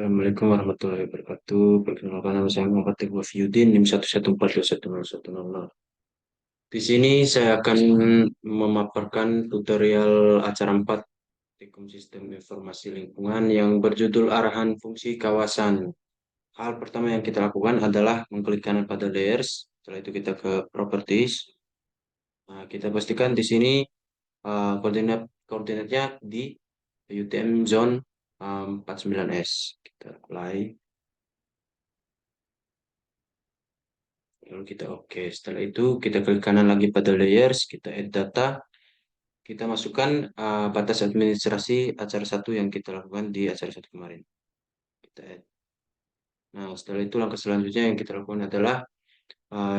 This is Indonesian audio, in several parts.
Assalamualaikum warahmatullahi wabarakatuh. Perkenalkan nama saya Muhammad Teguh Wahyudin, NIM 114210100. Di sini saya akan memaparkan tutorial acara 4 Teknik Sistem Informasi Lingkungan yang berjudul Arahan Fungsi Kawasan. Hal pertama yang kita lakukan adalah mengklik kanan pada Layers. Setelah itu kita ke Properties. Nah, kita pastikan di sini koordinatnya di UTM Zone 49S. Kita apply. Lalu kita oke. Setelah itu kita klik kanan lagi pada layers, kita add data, kita masukkan batas administrasi acara satu yang kita lakukan di acara satu kemarin. Kita add. Nah, setelah itu langkah selanjutnya yang kita lakukan adalah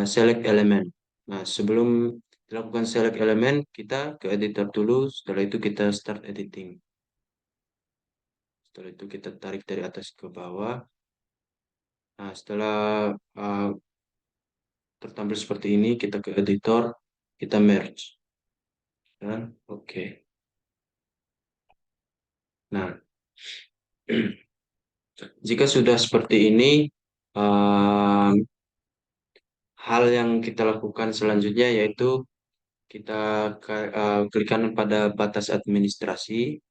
select element. Nah, sebelum dilakukan select element, kita ke editor dulu, setelah itu kita start editing. Setelah itu kita tarik dari atas ke bawah. Nah, setelah uh, tertampil seperti ini, kita ke editor, kita merge. Dan oke. Nah, jika sudah seperti ini, eh, hal yang kita lakukan selanjutnya yaitu kita klik kanan pada batas administrasi.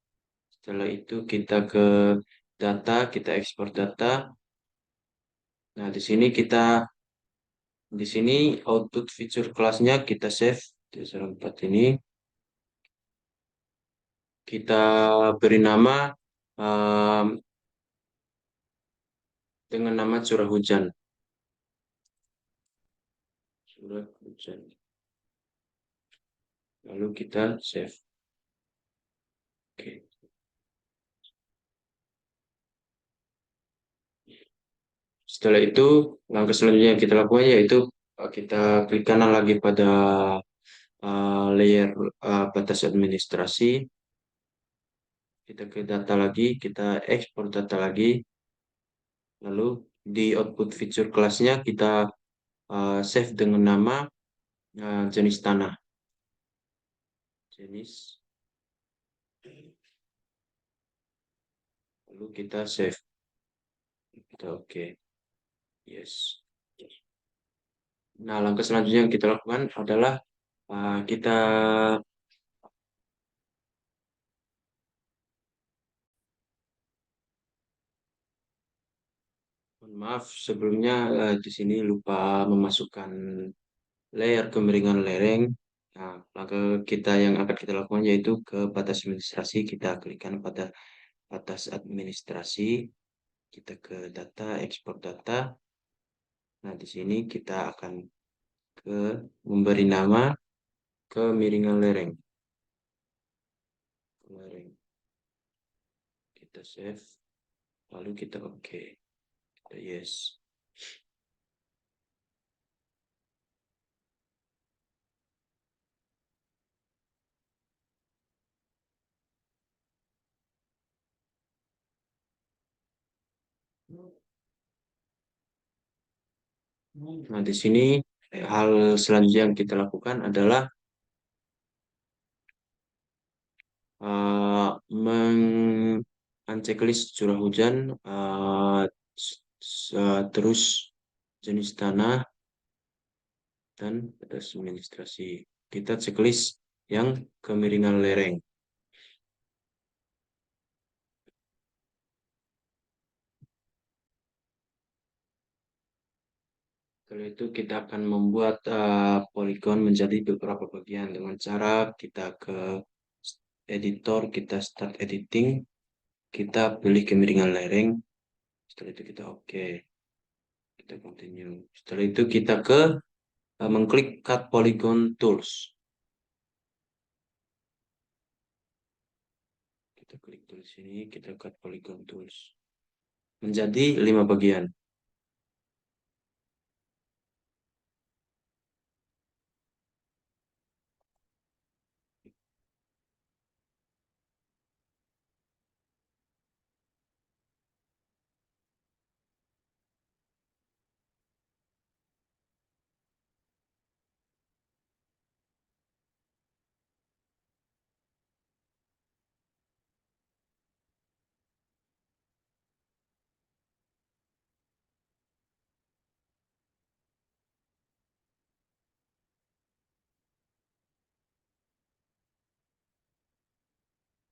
Setelah itu kita ke data, kita ekspor data. Nah, di sini output feature kelasnya kita save di 4 ini. Kita beri nama eh, dengan nama curah hujan. Curah hujan. Lalu kita save. Oke. Setelah itu, langkah selanjutnya yang kita lakukan yaitu kita klik kanan lagi pada layer batas administrasi. Kita ke data lagi, kita ekspor data lagi. Lalu di output feature kelasnya kita save dengan nama jenis tanah. Jenis. Lalu kita save. Kita oke. Yes. Nah, langkah selanjutnya yang kita lakukan adalah kita mohon maaf sebelumnya di sini lupa memasukkan layer kemiringan lereng. Nah, langkah kita yang akan kita lakukan yaitu ke batas administrasi, kita klikkan pada batas administrasi, kita ke data, ekspor data. Nah, di sini kita akan ke memberi nama kemiringan lereng. Lereng. Kita save, lalu kita oke. Kita yes. Nah, di sini hal selanjutnya yang kita lakukan adalah checklist curah hujan, terus jenis tanah dan batas administrasi. Kita checklist yang kemiringan lereng. Setelah itu kita akan membuat poligon menjadi beberapa bagian dengan cara kita ke editor, kita start editing, kita pilih kemiringan lereng. Setelah itu kita oke. Kita continue. Setelah itu kita ke mengklik Cut Polygon Tools. Kita klik di sini, kita Cut Polygon Tools. Menjadi 5 bagian.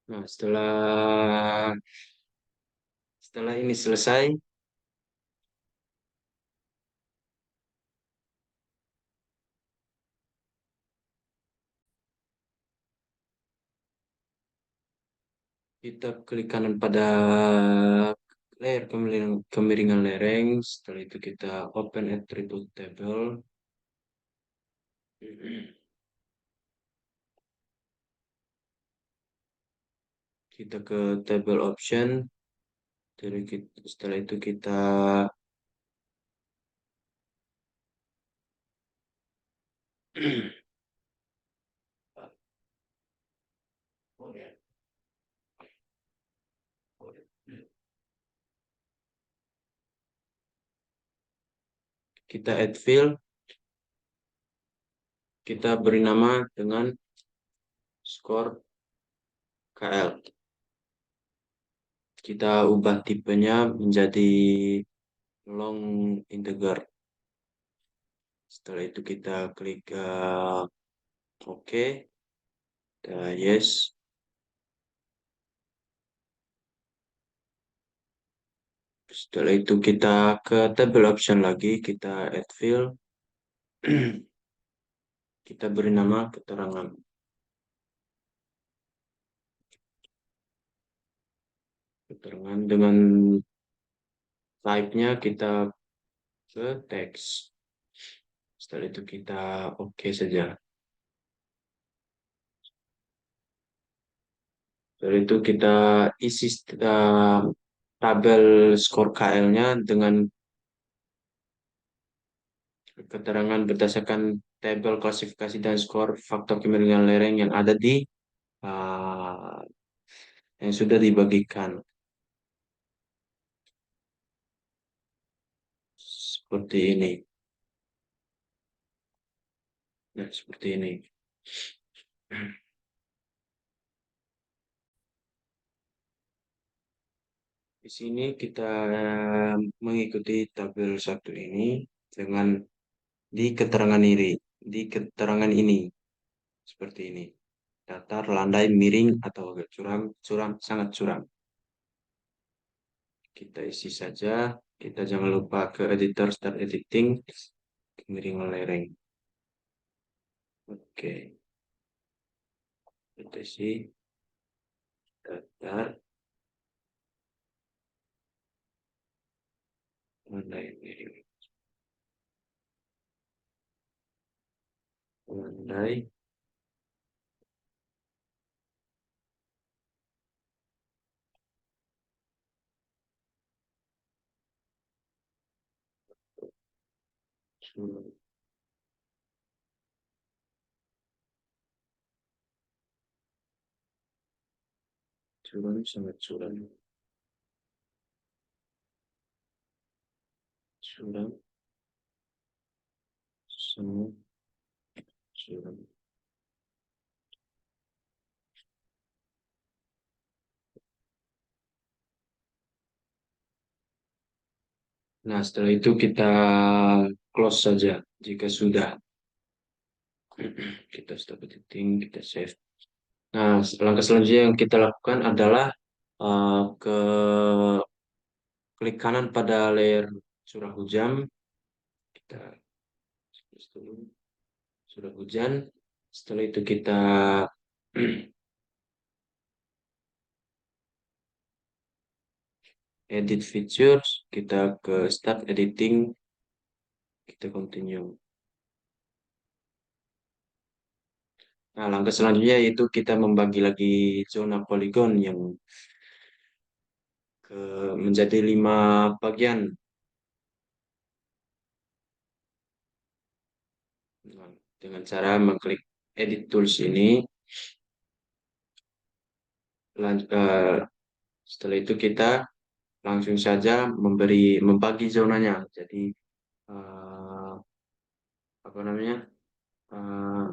Nah, setelah ini selesai, kita klik kanan pada layar kemiringan lereng. Setelah itu kita open attribute table. Kita ke table option. Setelah itu kita kita add field. Kita beri nama dengan skor KL. Kita ubah tipenya menjadi long integer. Setelah itu kita klik OK, yes. Setelah itu kita ke table option lagi, kita add field. Kita beri nama keterangan. Keterangan dengan type-nya kita ke teks. Setelah itu kita OK saja. Setelah itu kita isi tabel skor KL-nya dengan keterangan berdasarkan tabel klasifikasi dan skor faktor kemiringan lereng yang ada di uh, yang sudah dibagikan. Seperti ini. Nah, seperti ini. Di sini kita mengikuti tabel satu ini dengan di keterangan ini seperti ini. Datar, landai, miring atau agak curam, curam, sangat curam. Kita isi saja. Kita jangan lupa ke editor start editing, kemiringan lereng. Oke, kita isi datar, landai, miring, landai, curam, curam, sangat curam, curam, sangat curam. Nah, setelah itu kita close saja jika sudah. Kita stop editing, kita save. Nah, langkah selanjutnya yang kita lakukan adalah ke klik kanan pada layer curah hujan. Kita tulis dulu curah hujan. Setelah itu kita edit features. Kita ke start editing. Kita continue. Nah, langkah selanjutnya yaitu kita membagi lagi zona poligon yang ke menjadi 5 bagian. Nah, dengan cara mengklik edit tools ini, setelah itu kita langsung saja membagi zonanya. Jadi eh, apa namanya? eh,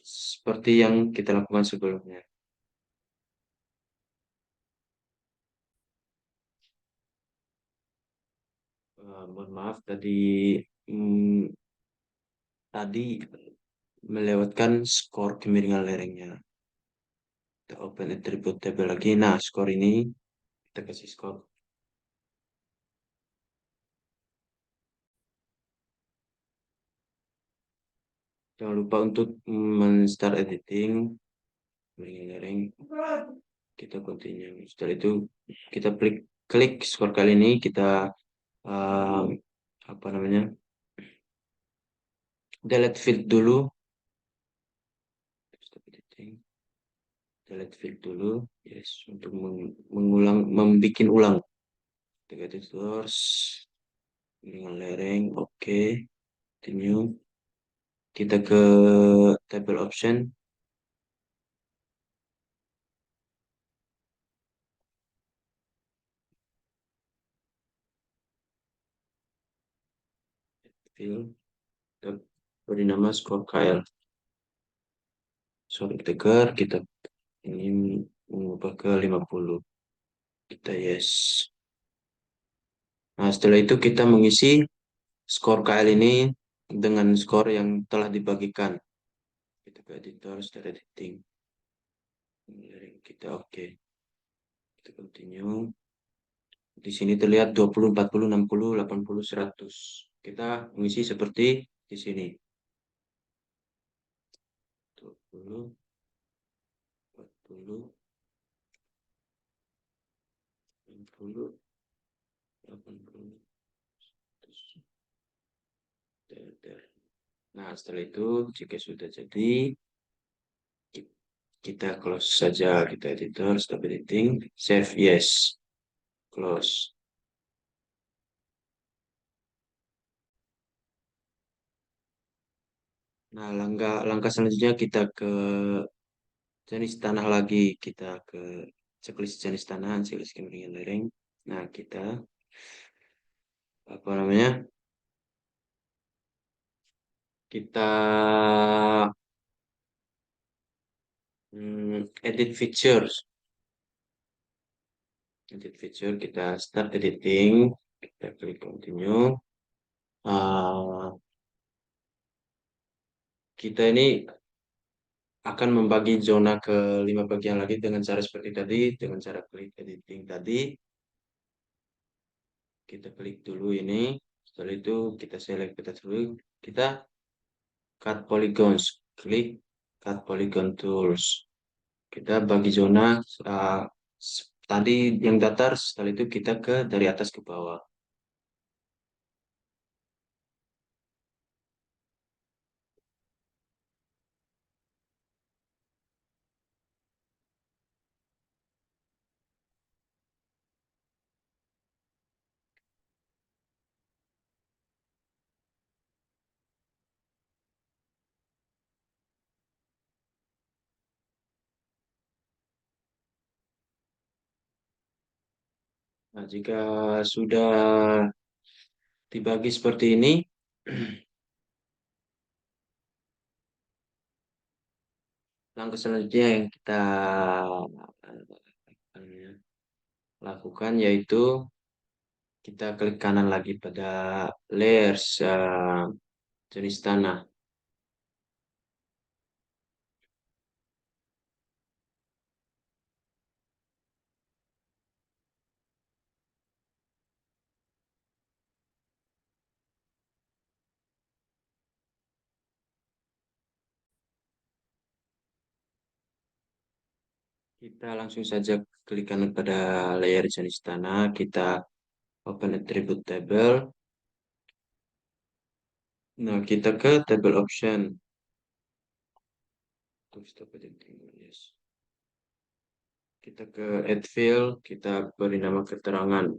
Seperti yang kita lakukan sebelumnya. Mohon maaf mm, tadi melewatkan skor kemiringan lerengnya. Kita open attribute table lagi. Nah, skor ini kita kasih skor. Jangan lupa untuk men-start editing. Ring. Kita continue. Setelah itu kita klik skor kali ini. Kita uh, apa namanya? Delete field dulu. Stop editing. Delete field dulu. Yes, untuk mengulang, membikin ulang. Kita terus dengan lereng. Oke. Continue. Kita ke table option. Fill. Kita beri nama score KL. Sorry, tegar. Kita ini mengubah ke 50. Kita yes. Nah, setelah itu kita mengisi skor KL ini dengan skor yang telah dibagikan. Kita ke editor, start editing. Kita oke. Kita continue. Di sini terlihat 20, 40, 60, 80, 100. Kita mengisi seperti di sini. 20, 40, 60, 80, 100. Nah, setelah itu jika sudah jadi, kita close saja. Kita editor, stop editing, save yes, close. Nah, langkah selanjutnya kita ke jenis tanah lagi. Kita ke checklist jenis tanah, checklist kemiringan lereng. Nah, kita apa namanya? Kita edit features. Edit feature, kita start editing. Kita klik continue. Uh, kita ini akan membagi zona ke 5 bagian lagi dengan cara seperti tadi, dengan cara klik editing tadi. Kita klik dulu ini, setelah itu kita select peta dulu, kita cut polygons, klik cut polygon tools. Kita bagi zona tadi yang datar, setelah itu kita ke dari atas ke bawah. Nah, jika sudah dibagi seperti ini, langkah selanjutnya yang kita lakukan yaitu kita klik kanan lagi pada layers jenis tanah. Kita langsung saja klik kanan pada layer jenis tanah. Kita open attribute table. Nah, kita ke table option. Stop editing, yes. Kita ke add field, kita beri nama keterangan.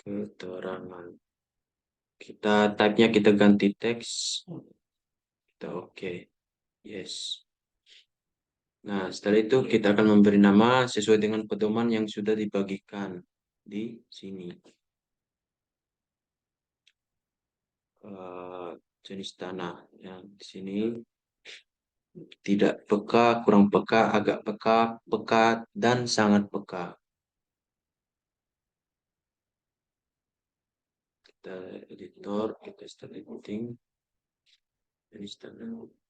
Keterangan. Kita type-nya kita ganti teks. Kita oke. Yes. Nah, setelah itu kita akan memberi nama sesuai dengan pedoman yang sudah dibagikan di sini. Jenis tanah yang di sini tidak peka, kurang peka, agak peka, peka, dan sangat peka. Kita editor, kita start editing. Jenis tanah.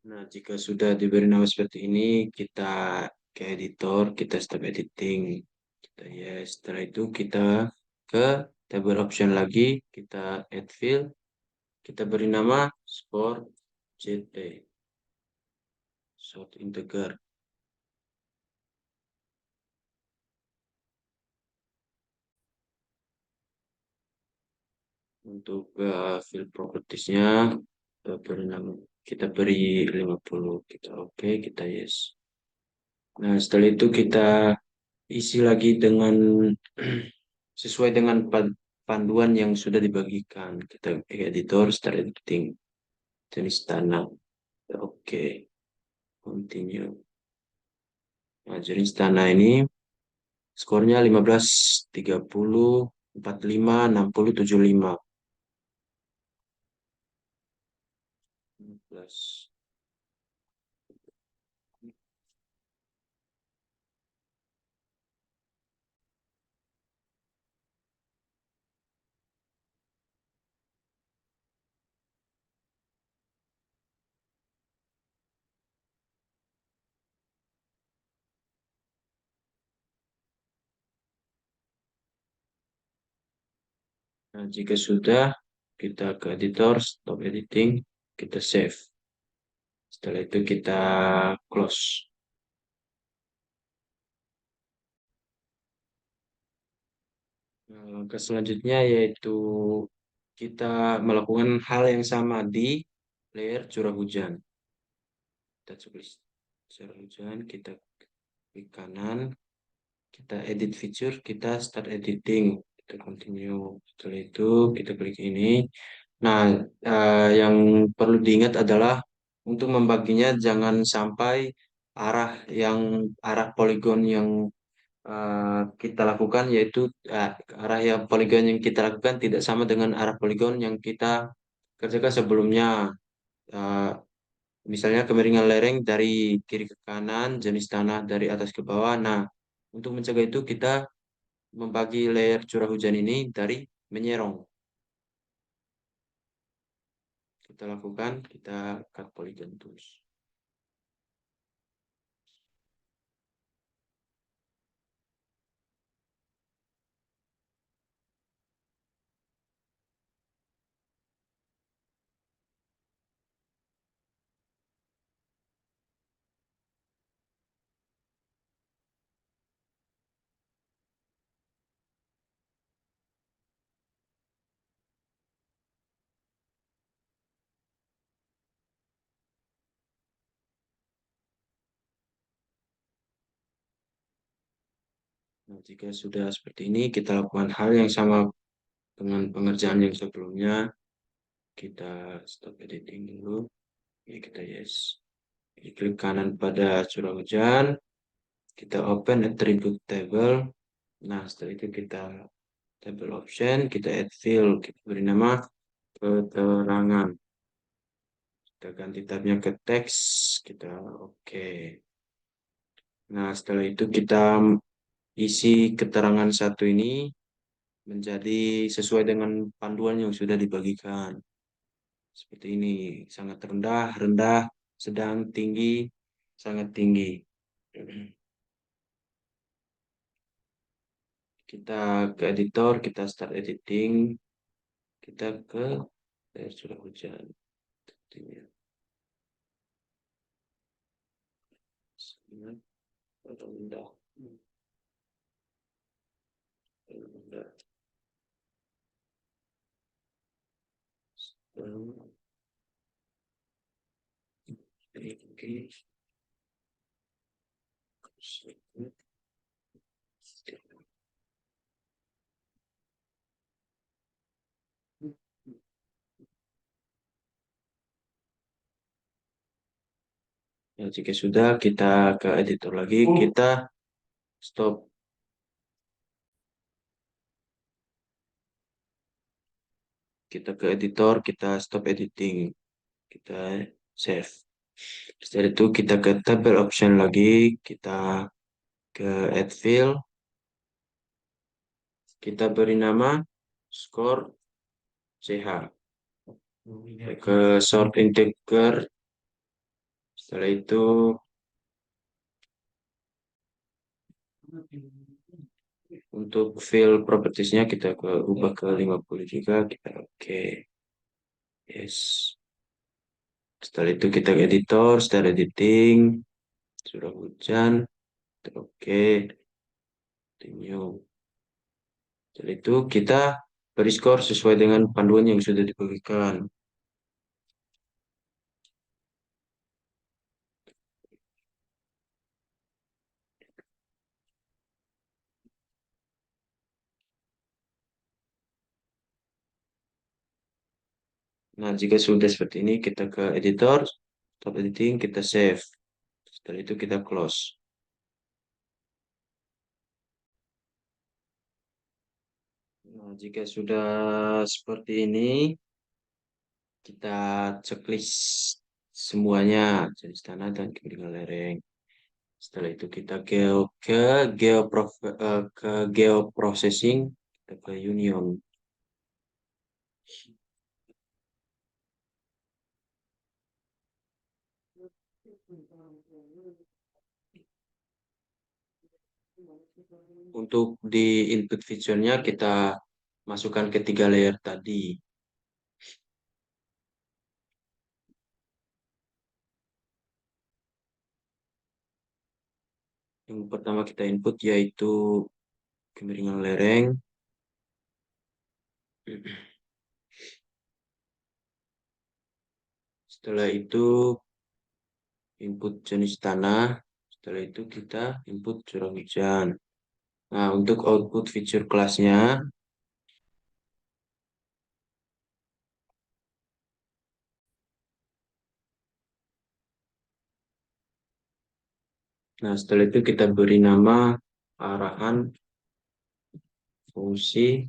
Nah, jika sudah diberi nama seperti ini, kita ke editor, kita stop editing. Kita yes. Setelah itu kita ke table option lagi, kita add field, kita beri nama score JT, short integer. Untuk field propertiesnya kita beri nama, kita beri 50, kita oke, kita yes. Nah, setelah itu kita isi lagi dengan sesuai dengan panduan yang sudah dibagikan. Kita ke editor, start editing, jenis tanah. Oke, continue. Nah, jenis tanah ini skornya 15, 30, 45, 60, 75. 15. Nah, jika sudah, kita ke editor, stop editing, kita save. Setelah itu kita close. Nah, langkah selanjutnya yaitu kita melakukan hal yang sama di layer curah hujan. Kita tulis curah hujan, kita klik kanan, kita edit feature, kita start editing, kita continue. Setelah itu kita klik ini. Nah, yang perlu diingat adalah untuk membaginya jangan sampai arah arah poligon yang kita lakukan yaitu arah yang poligon yang kita lakukan tidak sama dengan arah poligon yang kita kerjakan sebelumnya. Eh, Misalnya kemiringan lereng dari kiri ke kanan, jenis tanah dari atas ke bawah. Nah, untuk mencegah itu kita membagi layer curah hujan ini dari menyerong. Kita lakukan, kita cut polygon tools. Nah, jika sudah seperti ini, kita lakukan hal yang sama dengan pengerjaan yang sebelumnya. Kita stop editing dulu. Ini kita yes. Klik kanan pada curah hujan. Kita open attribute table. Nah, setelah itu kita table option, kita add field, kita beri nama keterangan. Kita ganti tabnya ke teks, kita oke. Nah, setelah itu kita isi keterangan satu ini menjadi sesuai dengan panduan yang sudah dibagikan. Seperti ini, sangat rendah, rendah, sedang, tinggi, sangat tinggi. Kita ke editor, kita start editing, kita ke sudah hujan. Sepertinya. Sangat rendah. Rendah. Oke. Ya, jika sudah, kita ke editor lagi, kita stop. Kita ke editor, kita stop editing, kita save. Setelah itu kita ke tabel option lagi, kita ke add field, kita beri nama score CH. Ke sort integer, setelah itu untuk field propertiesnya kita ke ubah ke 50 juga, kita oke. Yes. Setelah itu kita ke editor, start editing, sudah hujan, oke, continue. Setelah itu kita beri skor sesuai dengan panduan yang sudah diberikan. Nah, jika sudah seperti ini, kita ke editor, stop editing, kita save. Setelah itu kita close. Nah, jika sudah seperti ini, kita checklist semuanya jenis tanah dan kemudian lereng. Setelah itu kita ke ke geoprocessing, kita ke union. Untuk di input feature-nya kita masukkan ke 3 layer tadi. Yang pertama kita input yaitu kemiringan lereng. Setelah itu input jenis tanah. Setelah itu kita input curah hujan. Nah, untuk output feature kelasnya, nah setelah itu kita beri nama arahan fungsi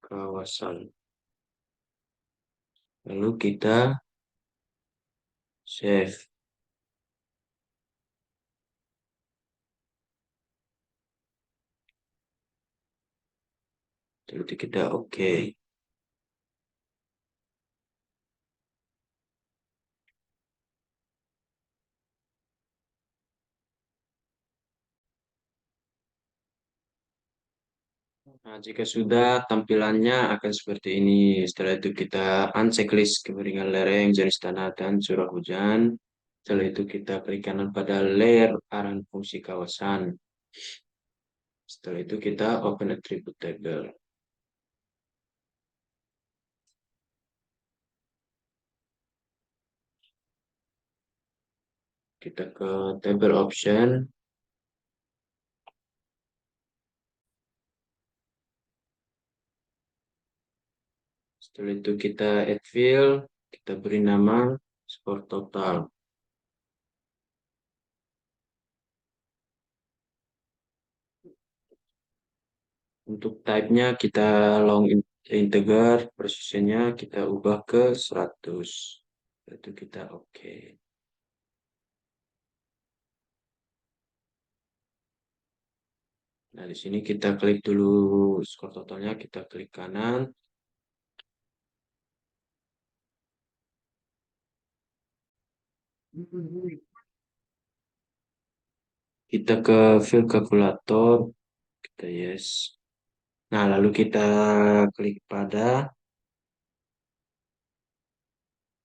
kawasan. Lalu kita save. Setelah itu kita oke. Nah, jika sudah tampilannya akan seperti ini. Setelah itu kita unchecklist kemiringan lereng, jenis tanah, dan curah hujan. Setelah itu kita klik kanan pada layer arahan fungsi kawasan. Setelah itu kita open attribute table. Kita ke table option. Setelah itu kita add field. Kita beri nama score total. Untuk type-nya kita long integer, precision-nya kita ubah ke 100. Itu kita oke. Nah, di sini kita klik dulu skor totalnya, kita klik kanan. Kita ke field kalkulator, kita yes. Nah, lalu kita klik pada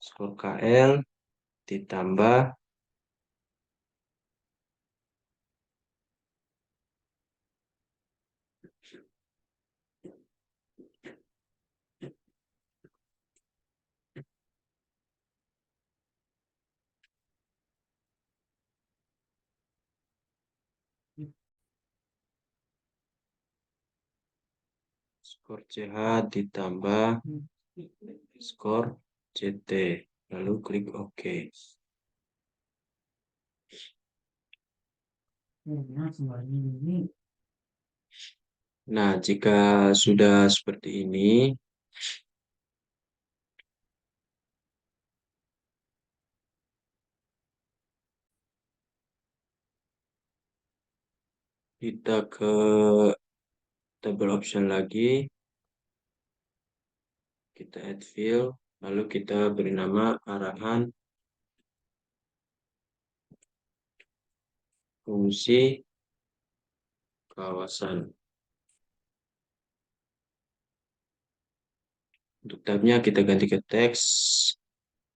skor KL ditambah skor CH ditambah skor CT. Lalu klik OK. Nah, jika sudah seperti ini, kita ke table option lagi, kita add field, lalu kita beri nama arahan fungsi kawasan. Untuk tabnya kita ganti ke teks,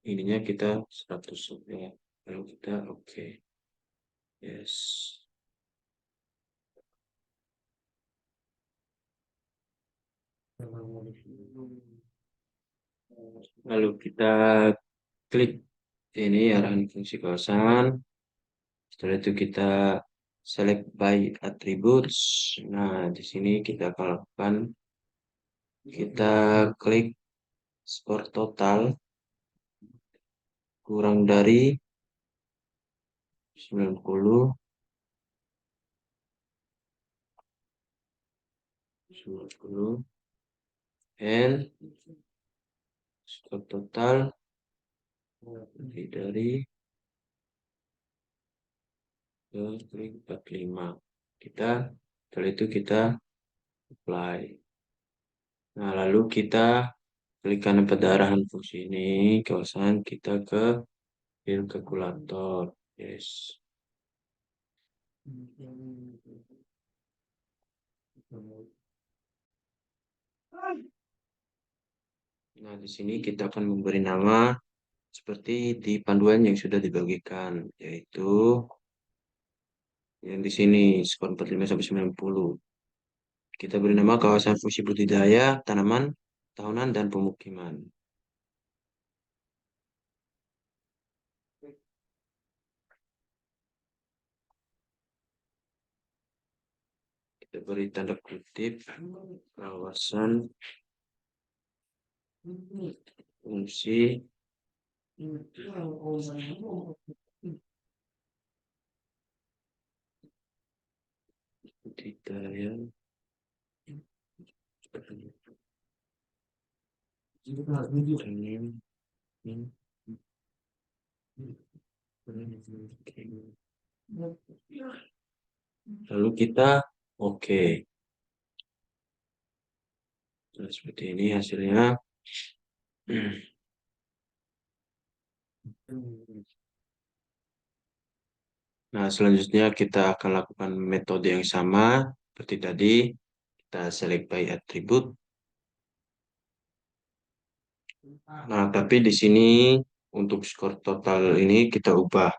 ininya kita 100 ya. Lalu kita oke. Yes. Lalu kita klik ini arahan fungsi kawasan. Setelah itu kita select by attributes. Nah, di sini kita akan lakukan, kita klik skor total kurang dari 90, 90, and skor total lebih dari ke klik 45. Kita setelah itu kita apply. Nah, lalu kita klik kanan pada arahan fungsi ini, kawasan kita ke field kalkulator. Yes. Nah, di sini kita akan memberi nama seperti di panduan yang sudah dibagikan, yaitu yang di sini skor 45 sampai 90. Kita beri nama kawasan fungsi budidaya, tanaman, tahunan, dan pemukiman. Kita beri tanda kutip kawasan fungsi budidaya tanaman. Lalu kita oke. Nah, seperti ini hasilnya. Nah, selanjutnya kita akan lakukan metode yang sama seperti tadi. Kita select by attribute. Nah, tapi di sini untuk skor total ini kita ubah.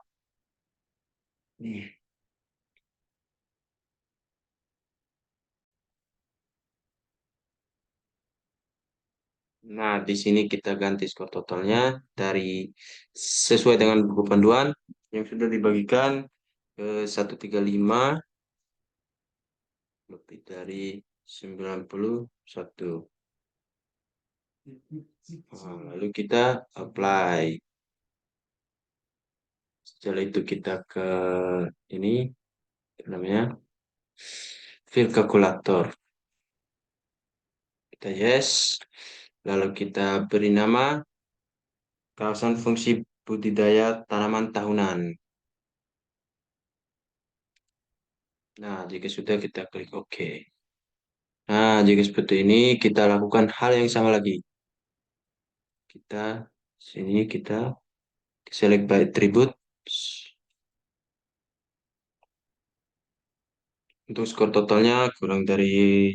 Nah, di sini kita ganti skor totalnya dari sesuai dengan buku panduan yang sudah dibagikan ke 135 lebih dari 91. Nah, lalu kita apply. Setelah itu kita ke ini apa namanya field kalkulator. Kita yes. Lalu kita beri nama kawasan fungsi budidaya tanaman tahunan. Nah, jika sudah kita klik OK. Nah, jika seperti ini kita lakukan hal yang sama lagi. Kita sini kita select by attribute. Untuk skor totalnya kurang dari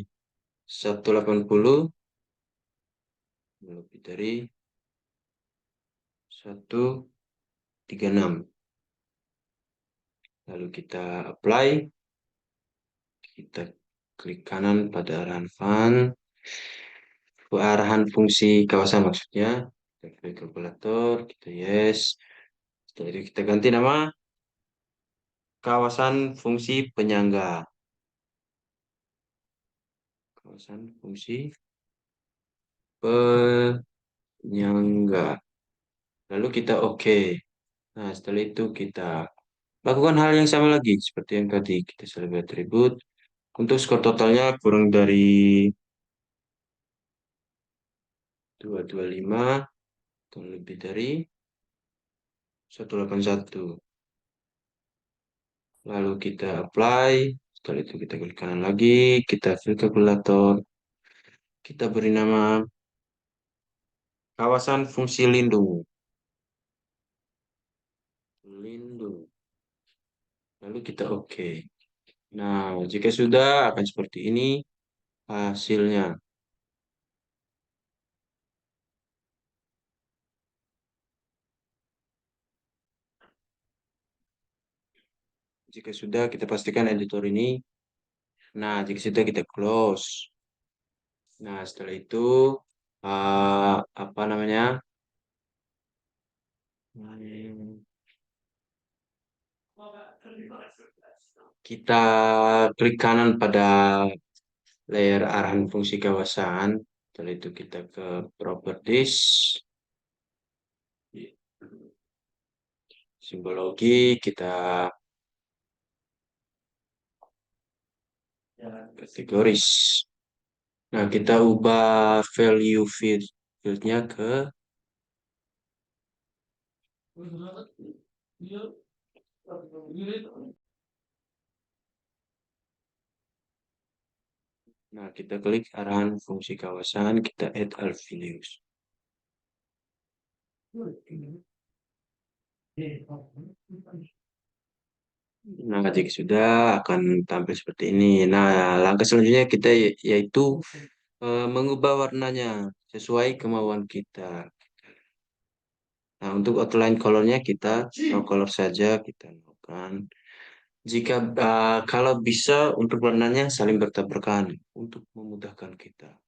180, lebih dari 136. Lalu kita apply, kita klik kanan pada arahan fun, arahan fungsi kawasan maksudnya. Kita klik kalkulator, kita yes. Setelah itu kita ganti nama kawasan fungsi penyangga. Kawasan fungsi penyangga. Lalu kita oke. Nah, setelah itu kita lakukan hal yang sama lagi seperti yang tadi. Kita select atribut. Untuk skor totalnya kurang dari 225 atau lebih dari 181. Lalu kita apply. Setelah itu kita klik kanan lagi. Kita fill kalkulator. Kita beri nama kawasan fungsi lindung. Lindung. Lalu kita oke. Nah, jika sudah akan seperti ini hasilnya. Jika sudah, kita pastikan editor ini. Nah, jika sudah kita close. Nah, setelah itu apa namanya? Kita klik kanan pada layer arahan fungsi kawasan. Setelah itu kita ke properties, simbologi, kita kategoris. Nah, kita ubah value fieldnya ke Nah, kita klik arahan fungsi kawasan, kita add all values. Nah, jika sudah akan tampil seperti ini. Nah, langkah selanjutnya kita yaitu mengubah warnanya sesuai kemauan kita. Nah, untuk outline colornya kita no color saja kita lakukan. Jika kalau bisa untuk warnanya saling bertabrakan untuk memudahkan kita.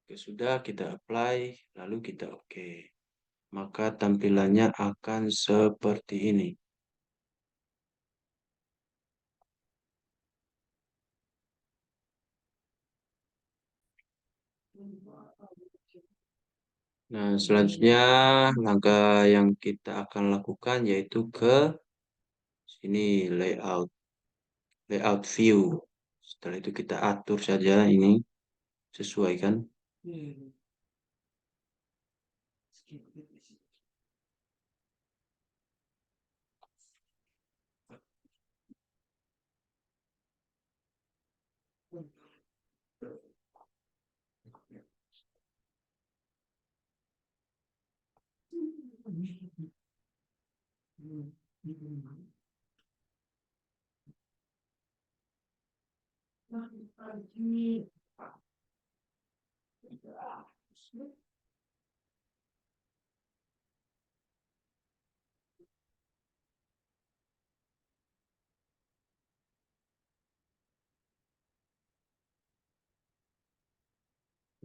Jika sudah kita apply, lalu kita oke. Maka tampilannya akan seperti ini. Nah, selanjutnya langkah yang kita akan lakukan yaitu ke sini layout view. Setelah itu kita atur saja ini sesuaikan.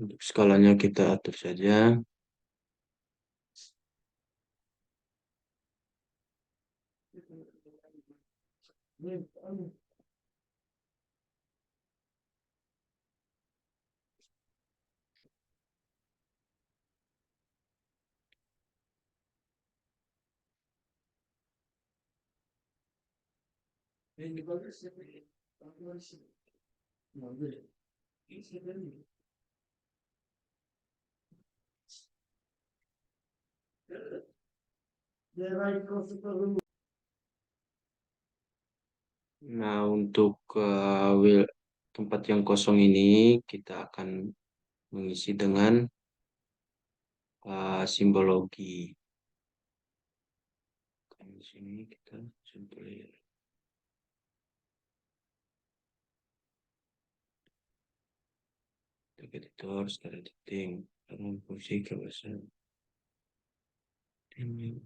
Untuk skalanya kita atur saja. Nah, untuk tempat yang kosong ini kita akan mengisi dengan simbologi. Di sini kita sampel target editor, start editing, karena fungsi kebebasan. Ini.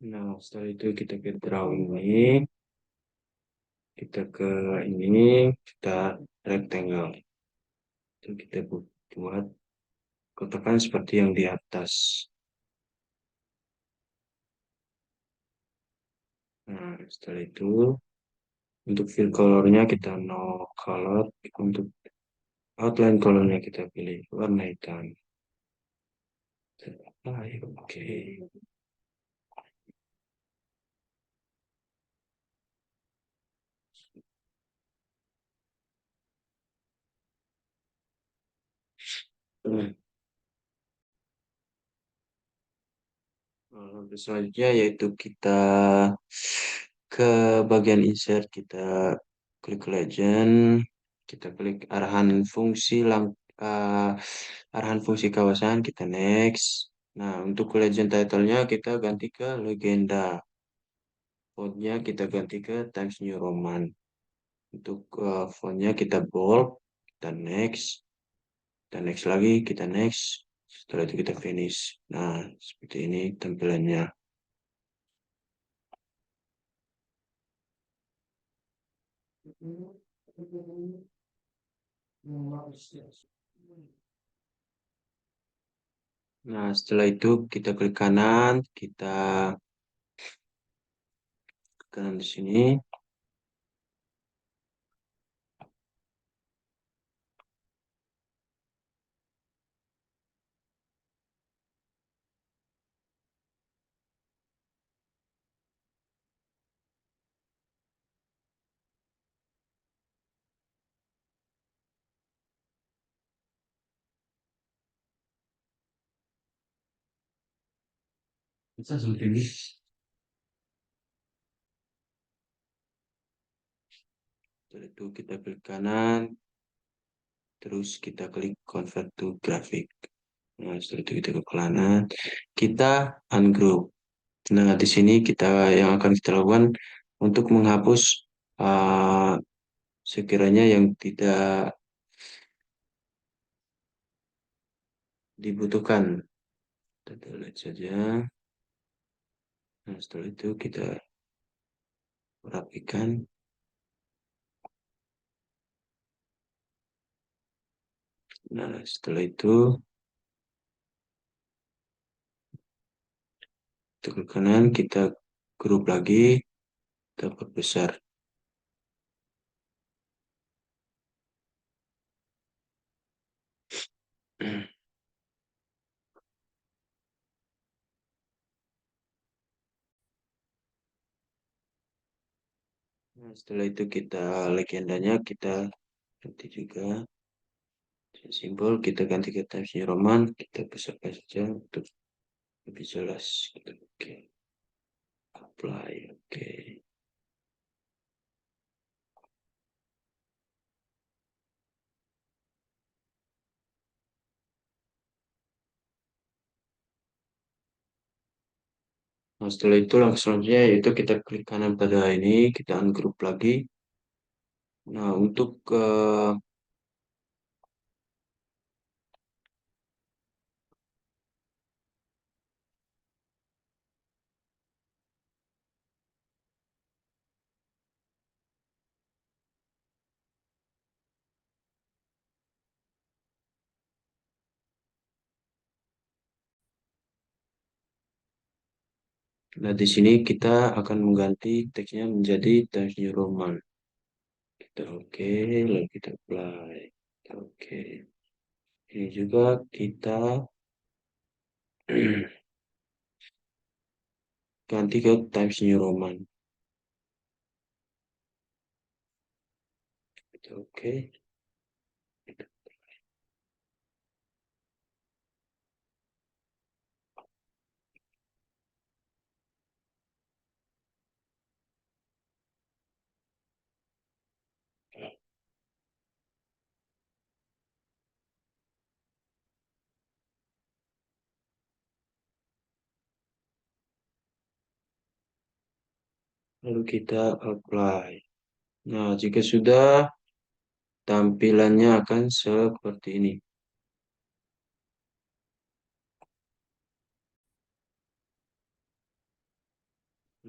Nah, setelah itu kita ke drawing ini, kita ke ini, kita rectangle. Itu kita buat kotakan seperti yang di atas. Nah, setelah itu untuk fill colornya kita no color, untuk outline colornya kita pilih warna hitam. Baik, oke. Hmm. Langkah selanjutnya yaitu kita ke bagian insert, kita klik legend, kita klik arahan fungsi kawasan, kita next. Nah, untuk legend title-nya kita ganti ke legenda. Fontnya kita ganti ke Times New Roman. Untuk fontnya kita bold, kita next, kita next lagi, kita next. Setelah itu kita finish. Nah, seperti ini tampilannya. Nah, setelah itu kita klik kanan, kita klik kanan di sini. Bisa seperti ini. Setelah itu kita klik kanan, terus kita klik convert to graphic. Nah, setelah itu kita ke kanan, kita ungroup. Nah, di sini kita yang akan kita lakukan untuk menghapus uh, sekiranya yang tidak dibutuhkan. Kita lihat saja. Nah, setelah itu kita rapikan. Nah, setelah itu ke kanan kita grup lagi, kita perbesar. Nah, setelah itu kita legendanya kita ganti juga simbol, kita ganti ke Times New Roman, kita besarkan saja untuk lebih jelas. Kita oke, apply, oke. Nah, setelah itu langkah selanjutnya yaitu kita klik kanan pada ini, kita ungroup lagi. Nah, untuk nah di sini kita akan mengganti teksnya menjadi Times New Roman. Kita oke, lalu kita apply. Kita oke. Ini juga kita ganti ke Times New Roman. Kita oke. Lalu kita apply. Nah, jika sudah, tampilannya akan seperti ini.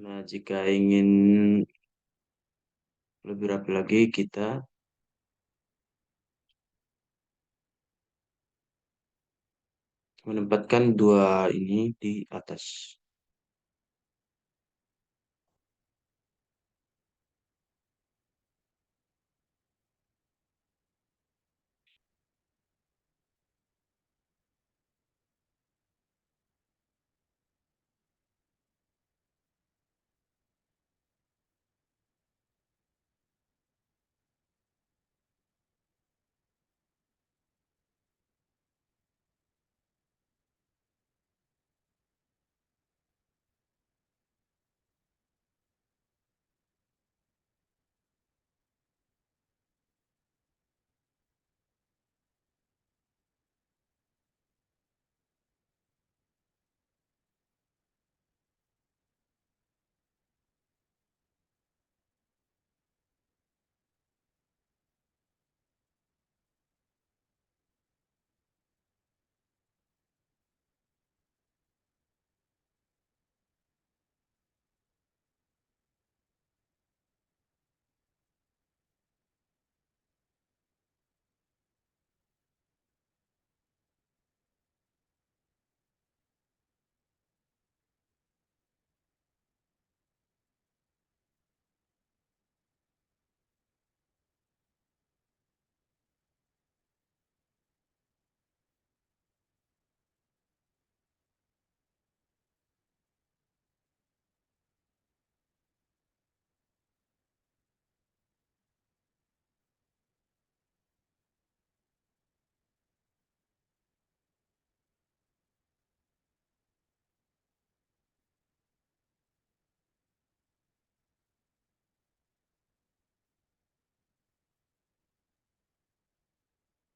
Nah, jika ingin lebih rapi lagi, kita menempatkan dua ini di atas.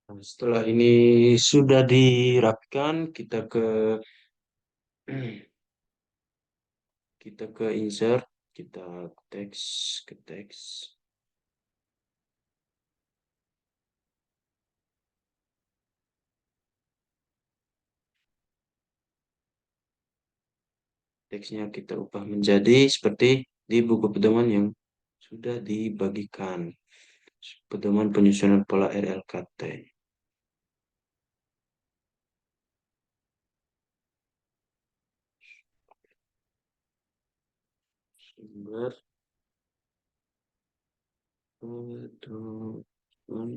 Nah, setelah ini sudah dirapikan, kita ke insert, kita teks ke teks. Teksnya kita ubah menjadi seperti di buku pedoman yang sudah dibagikan. Pedoman penyusunan pola RLKT. Sumber pedoman.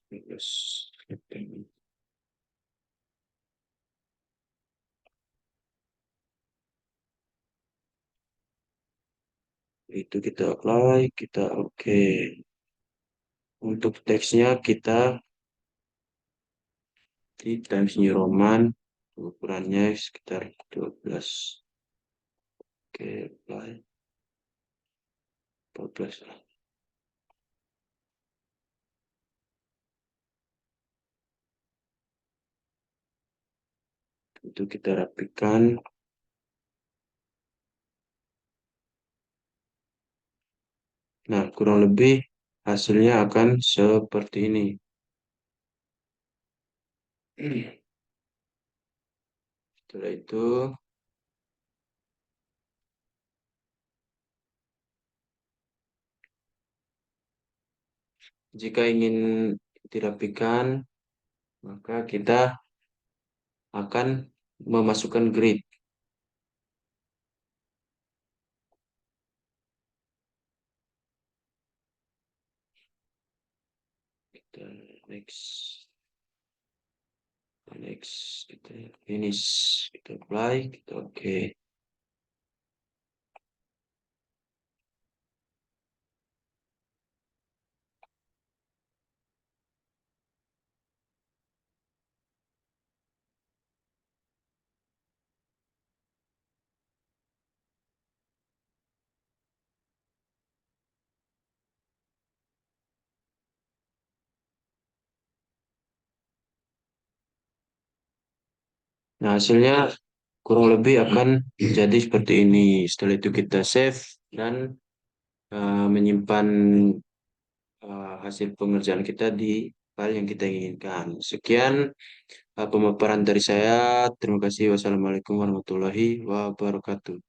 Terus itu kita apply, kita oke. Untuk teksnya kita di Times New Roman, ukurannya sekitar 12. Oke, apply 14 lah. Itu kita rapikan. Nah, kurang lebih hasilnya akan seperti ini. Setelah itu, jika ingin dirapikan, maka kita akan memasukkan grid. Kita next, next, kita finish, kita apply, kita oke. Nah, hasilnya kurang lebih akan jadi seperti ini. Setelah itu kita save dan menyimpan hasil pengerjaan kita di file yang kita inginkan. Sekian pemaparan dari saya. Terima kasih. Wassalamualaikum warahmatullahi wabarakatuh.